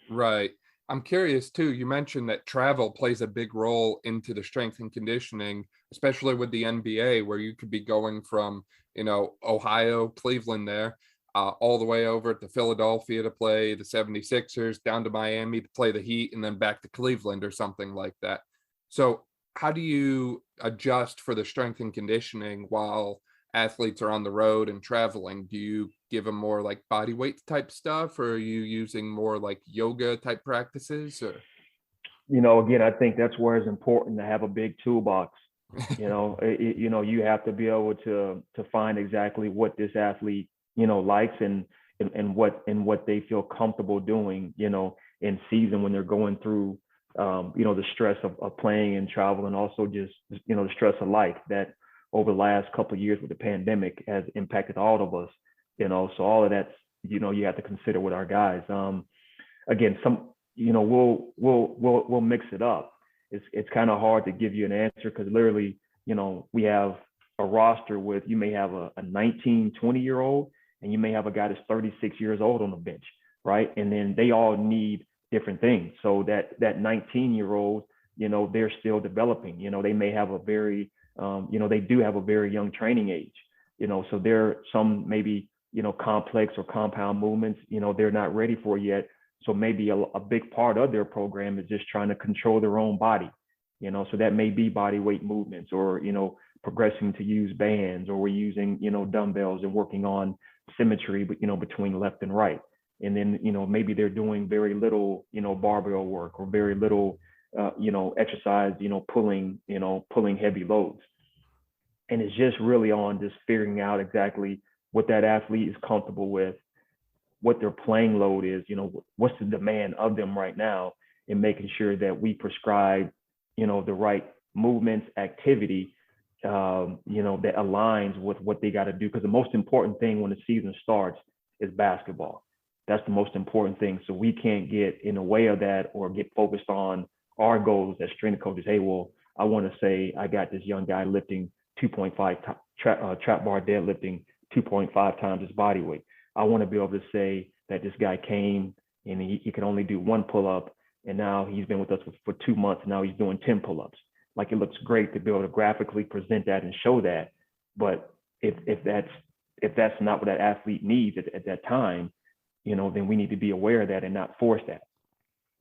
Right. I'm curious too. You mentioned that travel plays a big role into the strength and conditioning, especially with the NBA, where you could be going from, Ohio, Cleveland there, all the way over to Philadelphia to play the 76ers, down to Miami to play the Heat, and then back to Cleveland or something like that. So how do you adjust for the strength and conditioning while athletes are on the road and traveling? Do you give them more like body weight type stuff, or are you using more like yoga type practices? Or Again, I think that's where it's important to have a big toolbox. You have to be able to find exactly what this athlete, likes, and what they feel comfortable doing, in season, when they're going through, the stress of playing and travel, and also just, the stress of life that over the last couple of years with the pandemic has impacted all of us, so all of that's, you have to consider with our guys. Again, we'll mix it up. It's kind of hard to give you an answer, because literally, we have a roster with, you may have a 19, 20-year-old, and you may have a guy that's 36 years old on the bench, right? And then they all need different things. So that 19-year-old, they're still developing. They may have a very, they do have a very young training age. So there are some maybe, complex or compound movements, they're not ready for yet. So maybe a big part of their program is just trying to control their own body, so that may be body weight movements, or, progressing to use bands, or we're using, dumbbells and working on symmetry, between left and right. And then, maybe they're doing very little, barbell work, or very little, exercise, pulling heavy loads. And it's just really on just figuring out exactly what that athlete is comfortable with, what their playing load is, what's the demand of them right now, and making sure that we prescribe, the right movements, activity, that aligns with what they got to do. Because the most important thing when the season starts is basketball. That's the most important thing. So we can't get in the way of that or get focused on our goals as strength coaches. Hey, well, I want to say I got this young guy lifting 2.5 trap bar deadlifting 2.5 times his body weight. I want to be able to say that this guy came and he can only do one pull-up, and now he's been with us for 2 months, and now he's doing 10 pull-ups. Like, it looks great to be able to graphically present that and show that. But if that's not what that athlete needs at that time, then we need to be aware of that and not force that.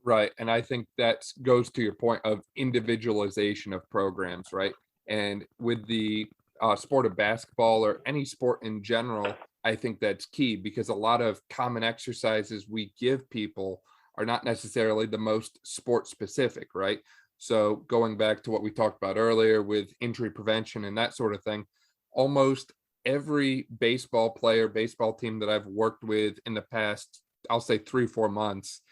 Right. And I think that goes to your point of individualization of programs, right? And with the sport of basketball or any sport in general, I think that's key, because a lot of common exercises we give people are not necessarily the most sport specific, right? So going back to what we talked about earlier with injury prevention and that sort of thing, almost every baseball player, baseball team that I've worked with in the past, I'll say 3-4 months,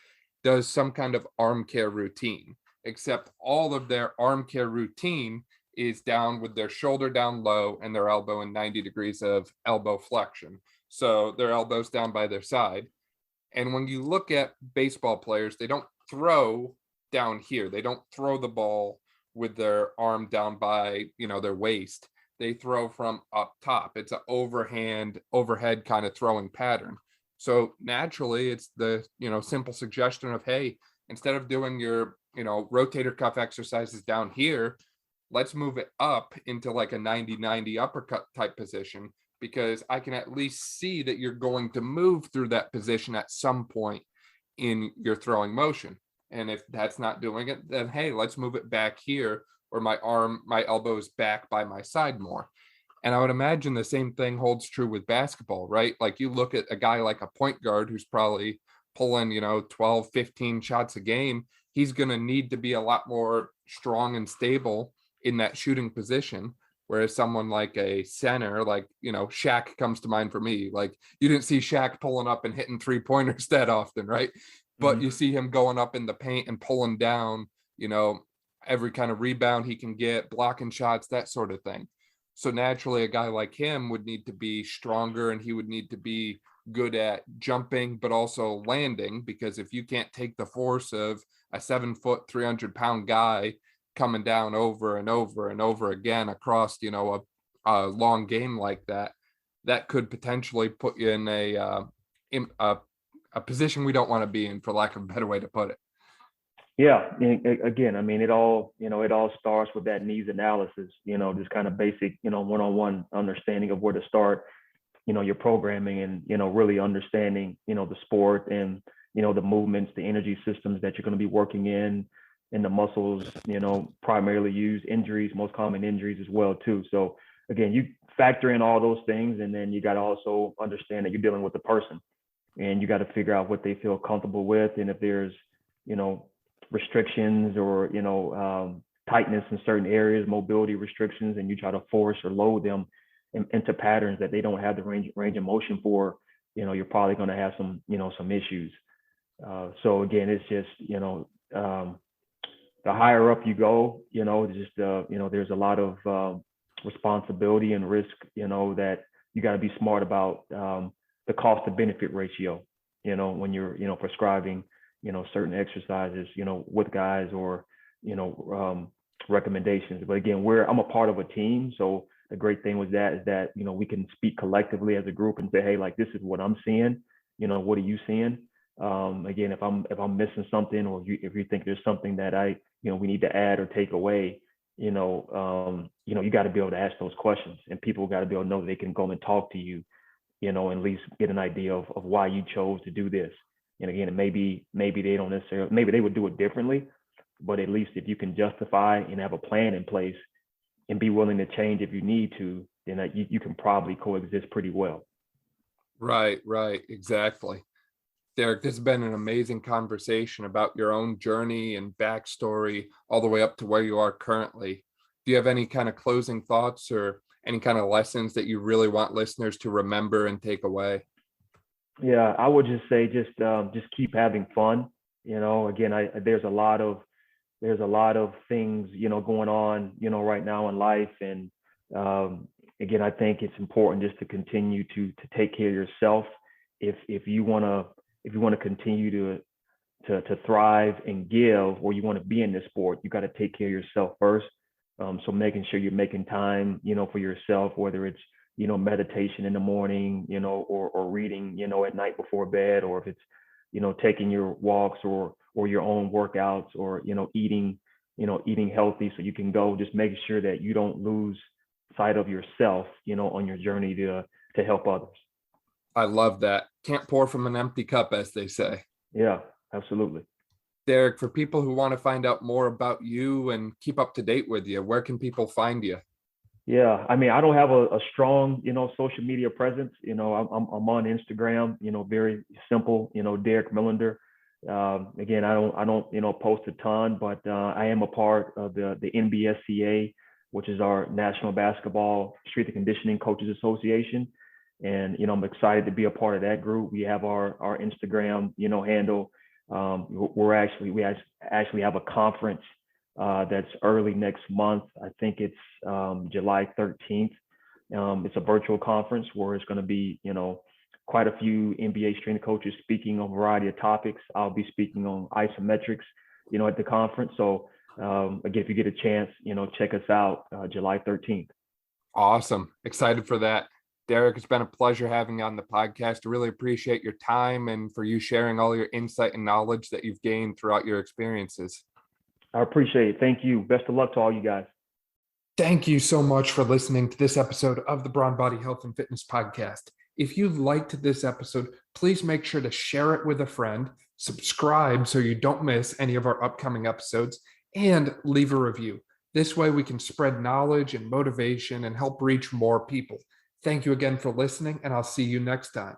does some kind of arm care routine, except all of their arm care routine is down with their shoulder down low and their elbow in 90 degrees of elbow flexion. So their elbows down by their side. And when you look at baseball players, they don't throw down here. They don't throw the ball with their arm down by, their waist. They throw from up top. It's an overhead kind of throwing pattern. So naturally, it's the, simple suggestion of, hey, instead of doing your, rotator cuff exercises down here, let's move it up into like a 90-90 uppercut type position, because I can at least see that you're going to move through that position at some point in your throwing motion. And if that's not doing it, then, hey, let's move it back here where my elbow is back by my side more. And I would imagine the same thing holds true with basketball, right? Like, you look at a guy like a point guard who's probably pulling, 12, 15 shots a game. He's going to need to be a lot more strong and stable in that shooting position. Whereas someone like a center, like, Shaq comes to mind for me. Like, you didn't see Shaq pulling up and hitting 3-pointers that often, right? But you see him going up in the paint and pulling down, every kind of rebound he can get, blocking shots, that sort of thing. So naturally, a guy like him would need to be stronger, and he would need to be good at jumping, but also landing, because if you can't take the force of a 7-foot, 300-pound guy coming down over and over and over again across, a long game like that, that could potentially put you in a position we don't want to be in, for lack of a better way to put it. Yeah. Again, I mean, it all starts with that needs analysis, just kind of basic, one-on-one understanding of where to start, your programming, and, really understanding, the sport and, the movements, the energy systems that you're going to be working in, and the muscles, primarily use injuries, most common injuries as well, too. So again, you factor in all those things, and then you got to also understand that you're dealing with the person, and you got to figure out what they feel comfortable with. And if there's, restrictions or, tightness in certain areas, mobility restrictions, and you try to force or load them into patterns that they don't have the range of motion for, you're probably going to have some issues. So again, it's just, the higher up you go, just, there's a lot of responsibility and risk, that you got to be smart about the cost to benefit ratio, when you're, prescribing, certain exercises, with guys, or, recommendations. But again, I'm a part of a team. So the great thing with that is that, we can speak collectively as a group and say, hey, like, this is what I'm seeing, what are you seeing? Again, if I'm missing something, or if you think there's something that we need to add or take away, you got to be able to ask those questions, and people got to be able to know they can go and talk to you, and at least get an idea of why you chose to do this. And again, maybe they don't necessarily, maybe they would do it differently, but at least if you can justify and have a plan in place and be willing to change if you need to, then you can probably coexist pretty well. Right, exactly. Derek, this has been an amazing conversation about your own journey and backstory all the way up to where you are currently. Do you have any kind of closing thoughts or any kind of lessons that you really want listeners to remember and take away? Yeah, I would just say, just keep having fun. Again, there's a lot of things, going on, right now in life. And again, I think it's important just to continue to take care of yourself if you want to continue to thrive and give, or you want to be in this sport, you got to take care of yourself first. So making sure you're making time, for yourself, whether it's, meditation in the morning, or reading, at night before bed, or if it's, taking your walks or your own workouts, or, eating healthy so you can go, just making sure that you don't lose sight of yourself, on your journey to help others. I love that. Can't pour from an empty cup, as they say. Yeah, absolutely. Derek, for people who want to find out more about you and keep up to date with you, where can people find you? Yeah, I mean, I don't have a strong, social media presence. I'm on Instagram. Very simple. Derek Milender. Again, I don't, post a ton, but I am a part of the NBSCA, which is our National Basketball Strength and Conditioning Coaches Association, and I'm excited to be a part of that group. We have our Instagram, handle. We actually have a conference that's early next month. I think it's July 13th. It's a virtual conference where it's going to be, quite a few NBA strength coaches speaking on a variety of topics. I'll be speaking on isometrics, at the conference. So again, if you get a chance, check us out July 13th. Awesome. Excited for that. Derek, it's been a pleasure having you on the podcast. I really appreciate your time and for you sharing all your insight and knowledge that you've gained throughout your experiences. I appreciate it. Thank you. Best of luck to all you guys. Thank you so much for listening to this episode of the Brawn Body Health and Fitness Podcast. If you liked this episode, please make sure to share it with a friend, subscribe so you don't miss any of our upcoming episodes, and leave a review. This way we can spread knowledge and motivation and help reach more people. Thank you again for listening, and I'll see you next time.